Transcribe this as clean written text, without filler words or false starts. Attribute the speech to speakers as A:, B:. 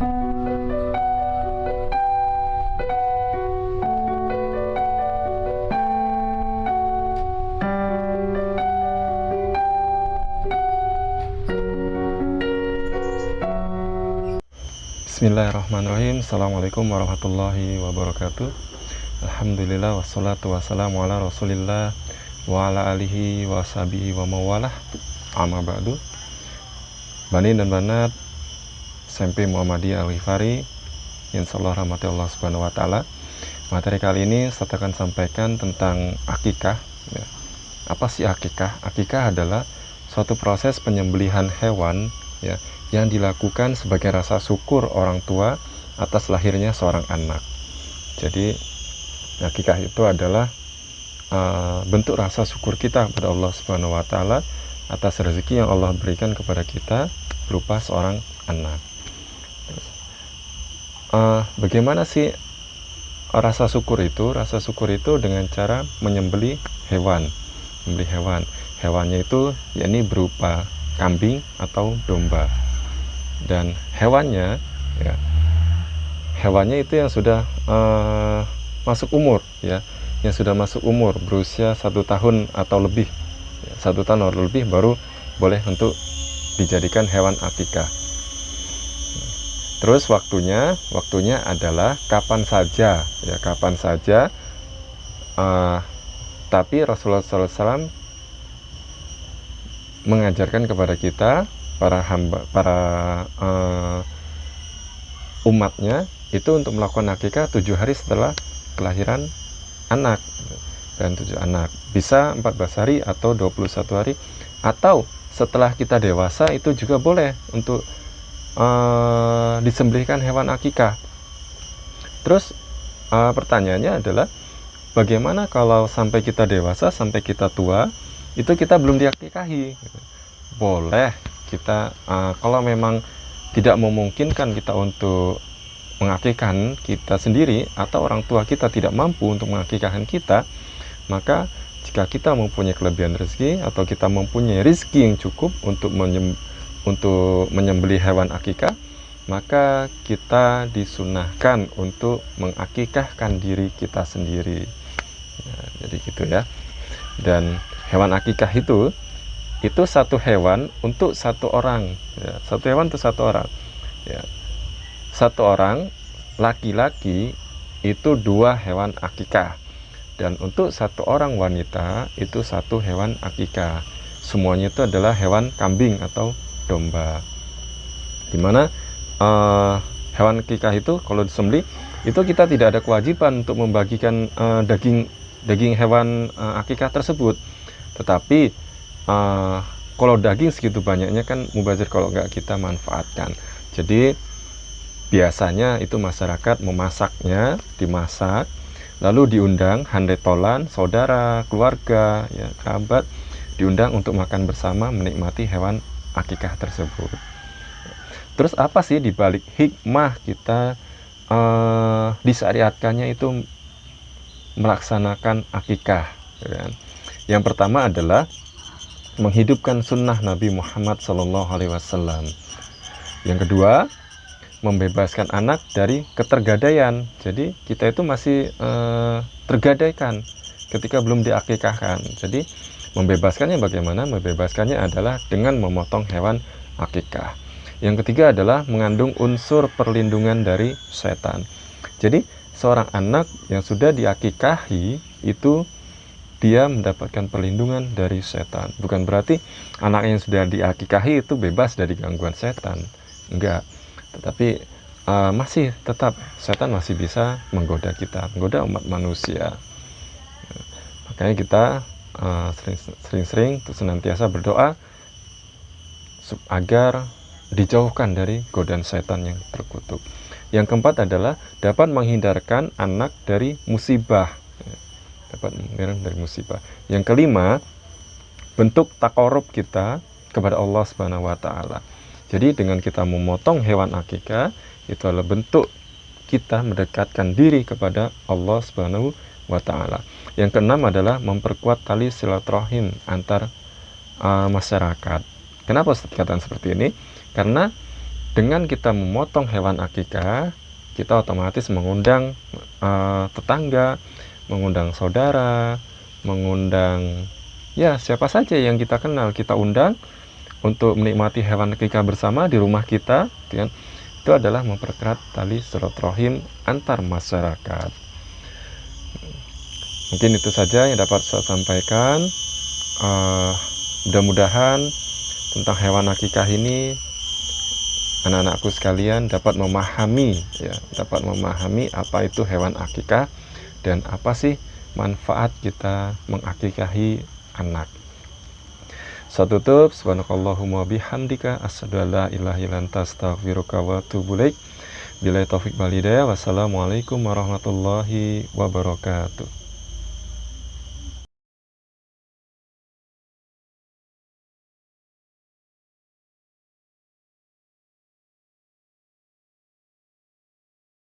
A: Bismillahirrahmanirrahim. Assalamualaikum warahmatullahi wabarakatuh. Alhamdulillah wassalatu wassalamu ala rasulillah wa ala alihi wa sahbihi wa mawalah. Amma ba'du. Bani dan banat SMP Muhammadiyah Al-Ghifari, insyaallah rahmati Allah subhanahu wa ta'ala. Materi kali ini saya akan sampaikan tentang akikah ya. Apa sih akikah? Akikah adalah suatu proses penyembelihan hewan ya, yang dilakukan sebagai rasa syukur orang tua atas lahirnya seorang anak. Jadi akikah itu adalah bentuk rasa syukur kita kepada Allah Subhanahu wa taala atas rezeki yang Allah berikan kepada kita berupa seorang anak. Bagaimana sih rasa syukur itu? Rasa syukur itu dengan cara menyembelih hewan. Menyembelih hewan. Hewannya itu yakni berupa kambing atau domba. Dan hewannya ya, hewannya itu yang sudah masuk umur ya, yang sudah masuk umur berusia 1 tahun atau lebih ya, 1 tahun atau lebih baru boleh untuk dijadikan hewan akikah. Terus waktunya adalah kapan saja ya, kapan saja. Tapi Rasulullah SAW mengajarkan kepada kita para umatnya itu untuk melakukan akikah 7 hari setelah kelahiran anak, dan 7 anak bisa 14 hari atau 21 hari, atau setelah kita dewasa itu juga boleh untuk disembelihkan hewan akikah. Terus pertanyaannya adalah bagaimana kalau sampai kita dewasa, sampai kita tua itu kita belum diakikahi? Boleh kita kalau memang tidak memungkinkan kita untuk mengakikahkan kita sendiri atau orang tua kita tidak mampu untuk mengakikahkan kita, maka jika kita mempunyai kelebihan rezeki atau kita mempunyai rezeki yang cukup untuk menyembelih hewan akikah, maka kita disunahkan untuk mengakikahkan diri kita sendiri ya, jadi gitu ya. Dan hewan akikah itu satu hewan untuk satu orang ya, satu hewan untuk satu orang ya. Satu orang laki-laki itu 2 hewan akikah, dan untuk satu orang wanita itu 1 hewan akikah. Semuanya itu adalah hewan kambing atau domba, dimana hewan akikah itu kalau disembelih itu kita tidak ada kewajiban untuk membagikan daging hewan akikah tersebut. Tetapi kalau daging segitu banyaknya kan mubazir kalau nggak kita manfaatkan. Jadi biasanya itu masyarakat memasaknya, dimasak, lalu diundang handai tolan, saudara, keluarga, ya, kerabat, diundang untuk makan bersama menikmati hewan akikah tersebut. Terus apa sih dibalik hikmah kita disyariatkannya itu melaksanakan akikah ya? Yang pertama adalah menghidupkan sunnah Nabi Muhammad SAW. Yang kedua, membebaskan anak dari ketergadaian. Jadi kita itu masih tergadaikan ketika belum diakikahkan. Jadi membebaskannya bagaimana? Membebaskannya adalah dengan memotong hewan akikah. Yang ketiga adalah mengandung unsur perlindungan dari setan. Jadi seorang anak yang sudah diakikahi itu dia mendapatkan perlindungan dari setan. Bukan berarti anak yang sudah diakikahi itu bebas dari gangguan setan. Enggak. Tetapi masih tetap setan masih bisa menggoda kita, menggoda umat manusia. Makanya kita sering-sering senantiasa berdoa agar dijauhkan dari godaan setan yang terkutuk. Yang keempat adalah dapat menghindarkan anak dari musibah. Dari musibah. Yang kelima, bentuk takarub kita kepada Allah Subhanahu wa taala. Jadi dengan kita memotong hewan akikah itu adalah bentuk kita mendekatkan diri kepada Allah Subhanahu wa taala. Yang keenam adalah memperkuat tali silaturahim antar masyarakat. Kenapa dikatakan seperti ini? Karena Dengan kita memotong hewan akikah, kita otomatis mengundang tetangga, mengundang saudara, mengundang ya siapa saja yang kita kenal, kita undang untuk menikmati hewan akikah bersama di rumah kita, gitu kan. Itu adalah mempererat tali silaturahim antar masyarakat. Mungkin itu saja yang dapat saya sampaikan. Mudah-mudahan tentang hewan akikah ini anak-anakku sekalian dapat memahami apa itu hewan akikah dan apa sih manfaat kita mengakikahi anak. Saya tutup, subhanakallahumma bihamdika asyhadu an la ilaha illa anta astaghfiruka wa atubu ilaik. Billahi taufik wal hidayah. Wassalamualaikum warahmatullahi wabarakatuh.